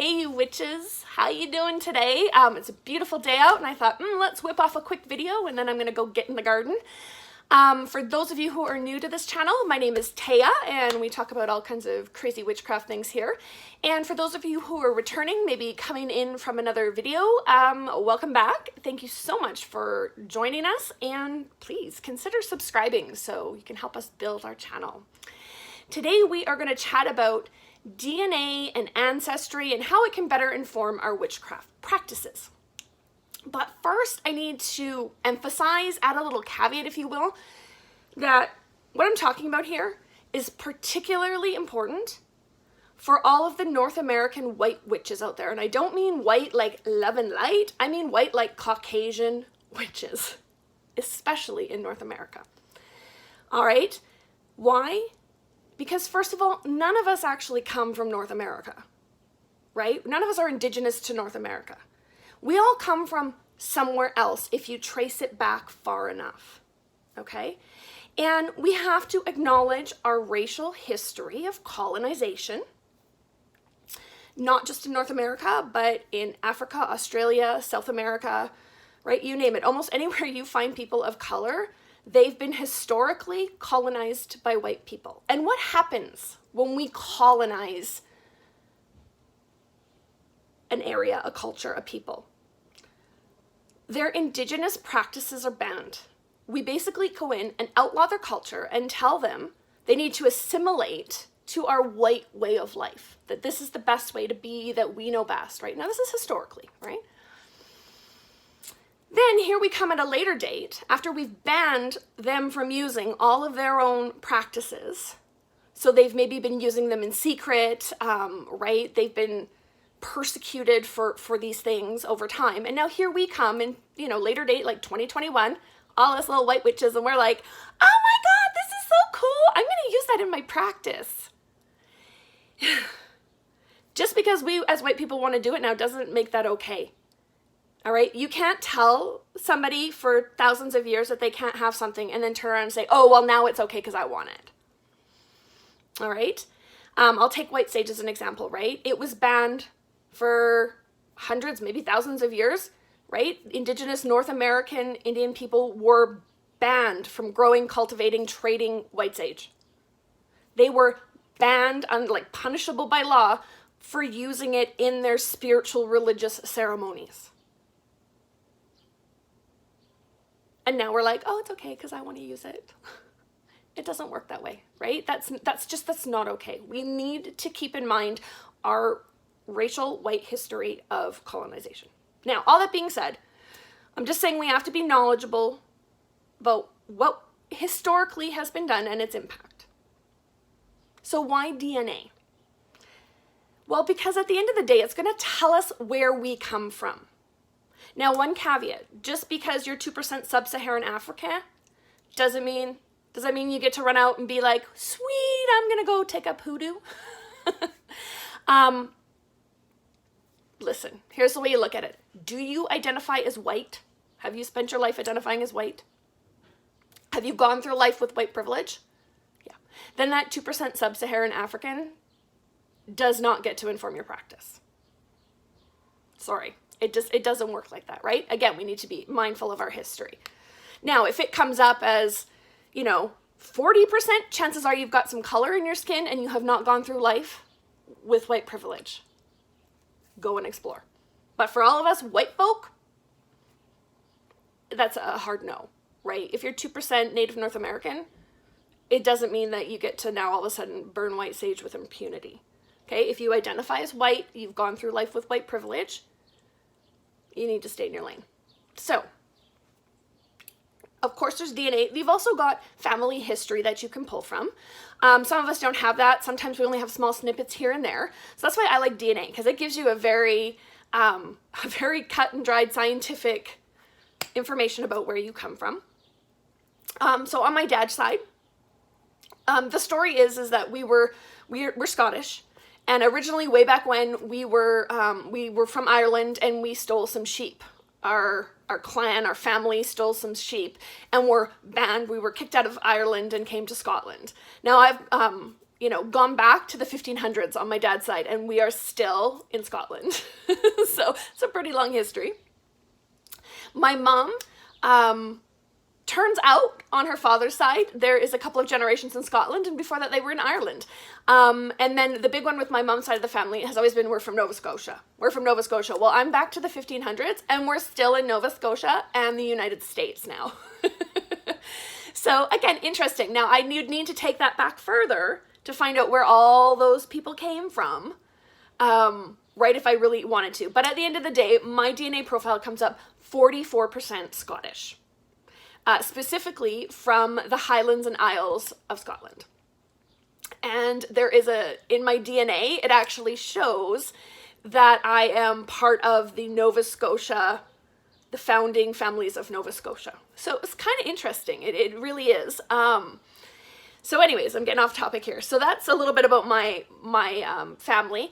Hey witches, how you doing today? It's a beautiful day out and I thought, let's whip off a quick video and then I'm gonna go get in the garden. For those of you who are new to this channel, my name is Taya and we talk about all kinds of crazy witchcraft things here. And for those of you who are returning, maybe coming in from another video, welcome back. Thank you so much for joining us and please consider subscribing so you can help us build our channel. Today we are going to chat about DNA and ancestry and how it can better inform our witchcraft practices. But first I need to emphasize, add a little caveat if you will, that what I'm talking about here is particularly important for all of the North American white witches out there. And I don't mean white like love and light, I mean white like Caucasian witches, especially in North America. All right, why? Because first of all, none of us actually come from North America, right? None of us are indigenous to North America. We all come from somewhere else if you trace it back far enough, okay? And we have to acknowledge our racial history of colonization, not just in North America, but in Africa, Australia, South America, right? You name it. Almost anywhere you find people of color, they've been historically colonized by white people. And what happens when we colonize an area, a culture, a people? Their indigenous practices are banned. We basically go in and outlaw their culture and tell them they need to assimilate to our white way of life, that this is the best way to be, that we know best, right? Now this is historically, right? Then here we come at a later date, after we've banned them from using all of their own practices. So they've maybe been using them in secret, right? They've been persecuted for these things over time. And now here we come in, later date, like 2021, all us little white witches, and we're like, oh my God, this is so cool. I'm gonna use that in my practice. Just because we as white people want to do it now doesn't make that okay. All right, you can't tell somebody for thousands of years that they can't have something and then turn around and say, oh, well, now it's okay because I want it. All right, I'll take white sage as an example, right? It was banned for hundreds, maybe thousands of years, right? Indigenous North American Indian people were banned from growing, cultivating, trading white sage. They were banned, like punishable by law, for using it in their spiritual religious ceremonies. And now we're like, oh, it's okay because I want to use it. It doesn't work that way, right? That's not okay. We need to keep in mind our racial white history of colonization. Now, all that being said, I'm just saying we have to be knowledgeable about what historically has been done and its impact. So why DNA? Well, because at the end of the day, it's going to tell us where we come from. Now, one caveat, just because you're 2% sub-Saharan Africa, does that mean you get to run out and be like, sweet, I'm going to go take up hoodoo? Listen, here's the way you look at it. Do you identify as white? Have you spent your life identifying as white? Have you gone through life with white privilege? Yeah. Then that 2% sub-Saharan African does not get to inform your practice. Sorry. It doesn't work like that, right? Again, we need to be mindful of our history. Now, if it comes up as, 40%, chances are you've got some color in your skin and you have not gone through life with white privilege. Go and explore. But for all of us white folk, that's a hard no, right? If you're 2% Native North American, it doesn't mean that you get to now all of a sudden burn white sage with impunity. Okay, if you identify as white, you've gone through life with white privilege, you need to stay in your lane. So, of course, there's DNA. You've also got family history that you can pull from. Some of us don't have that. Sometimes we only have small snippets here and there. So that's why I like DNA, because it gives you a very cut and dried scientific information about where you come from. So on my dad's side, the story is that we're Scottish. And originally, way back when, we were from Ireland and we stole some sheep. Our clan, our family stole some sheep and were banned. We were kicked out of Ireland and came to Scotland. Now, I've you know, gone back to the 1500s on my dad's side, and we are still in Scotland. So it's a pretty long history. My mom, turns out on her father's side, there is a couple of generations in Scotland, and before that they were in Ireland. And then the big one with my mom's side of the family has always been, we're from Nova Scotia. We're from Nova Scotia. Well, I'm back to the 1500s, and we're still in Nova Scotia and the United States now. So again, interesting. Now I need to take that back further to find out where all those people came from, right, if I really wanted to. But at the end of the day, my DNA profile comes up 44% Scottish. Specifically from the Highlands and Isles of Scotland. And there is in my DNA, it actually shows that I am part of the Nova Scotia, the founding families of Nova Scotia. So it's kind of interesting. It really is. So anyways, I'm getting off topic here. So that's a little bit about my family.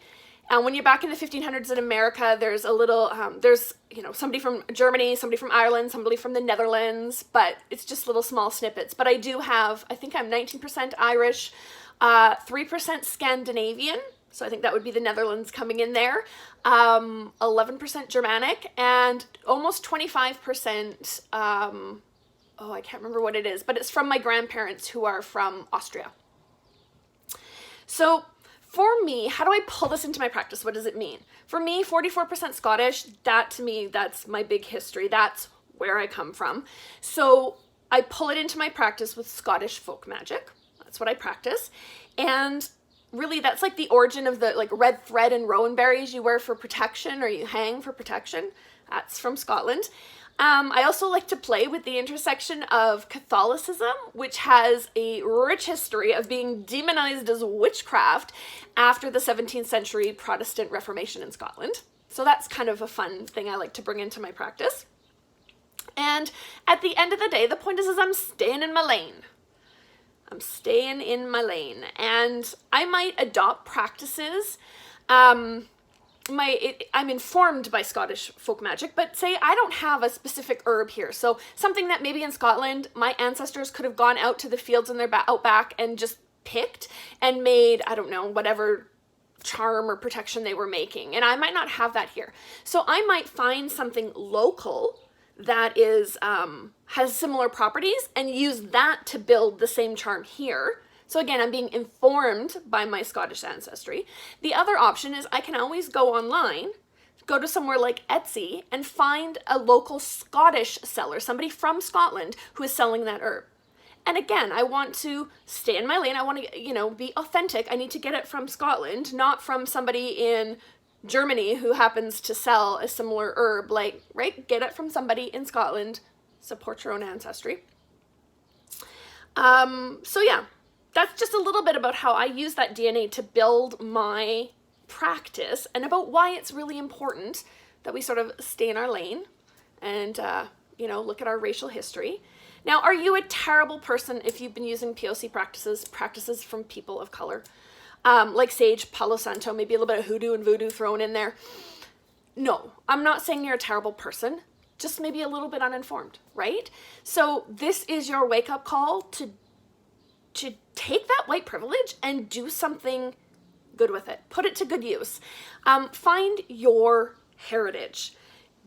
And when you're back in the 1500s in America, there's a little, there's, you know, somebody from Germany, somebody from Ireland, somebody from the Netherlands, but it's just little small snippets. But I do have, I think I'm 19% Irish, 3% Scandinavian, so I think that would be the Netherlands coming in there, 11% Germanic, and almost 25%, oh, I can't remember what it is, but it's from my grandparents who are from Austria. So for me, how do I pull this into my practice? What does it mean? For me, 44% Scottish, that to me, that's my big history. That's where I come from. So I pull it into my practice with Scottish folk magic. That's what I practice. And really, that's like the origin of the like red thread and rowan berries you wear for protection or you hang for protection. That's from Scotland. I also like to play with the intersection of Catholicism, which has a rich history of being demonized as witchcraft after the 17th century Protestant Reformation in Scotland. So that's kind of a fun thing I like to bring into my practice. And at the end of the day, the point is I'm staying in my lane. I'm staying in my lane. And I might adopt practices. I'm informed by Scottish folk magic, but say I don't have a specific herb here. So something that maybe in Scotland, my ancestors could have gone out to the fields in their outback and just picked and made, I don't know, whatever charm or protection they were making. And I might not have that here. So I might find something local that is, has similar properties and use that to build the same charm here. So again, I'm being informed by my Scottish ancestry. The other option is I can always go online, go to somewhere like Etsy and find a local Scottish seller, somebody from Scotland who is selling that herb. And again, I want to stay in my lane. I want to, you know, be authentic. I need to get it from Scotland, not from somebody in Germany who happens to sell a similar herb. Like, right? Get it from somebody in Scotland. Support your own ancestry. So yeah. That's just a little bit about how I use that DNA to build my practice and about why it's really important that we sort of stay in our lane and, you know, look at our racial history. Now, are you a terrible person if you've been using POC practices from people of color? Like sage, Palo Santo, maybe a little bit of hoodoo and voodoo thrown in there? No, I'm not saying you're a terrible person, just maybe a little bit uninformed, right? So this is your wake-up call to take that white privilege and do something good with it. Put it to good use. Find your heritage.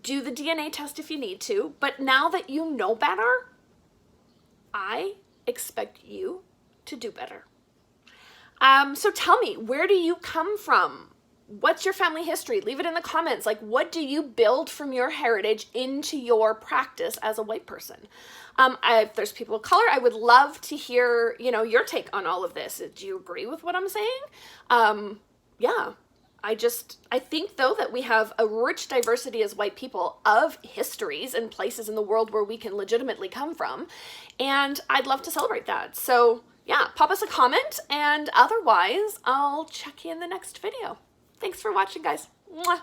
Do the DNA test if you need to, but now that you know better, I expect you to do better. So tell me, where do you come from? What's your family history? Leave it in the comments. Like, what do you build from your heritage into your practice as a white person? If there's people of color, I would love to hear, you know, your take on all of this. Do you agree with what I'm saying? Yeah, I think though that we have a rich diversity as white people of histories and places in the world where we can legitimately come from. And I'd love to celebrate that. So yeah, pop us a comment, and otherwise I'll check you in the next video. Thanks for watching, guys. Mwah.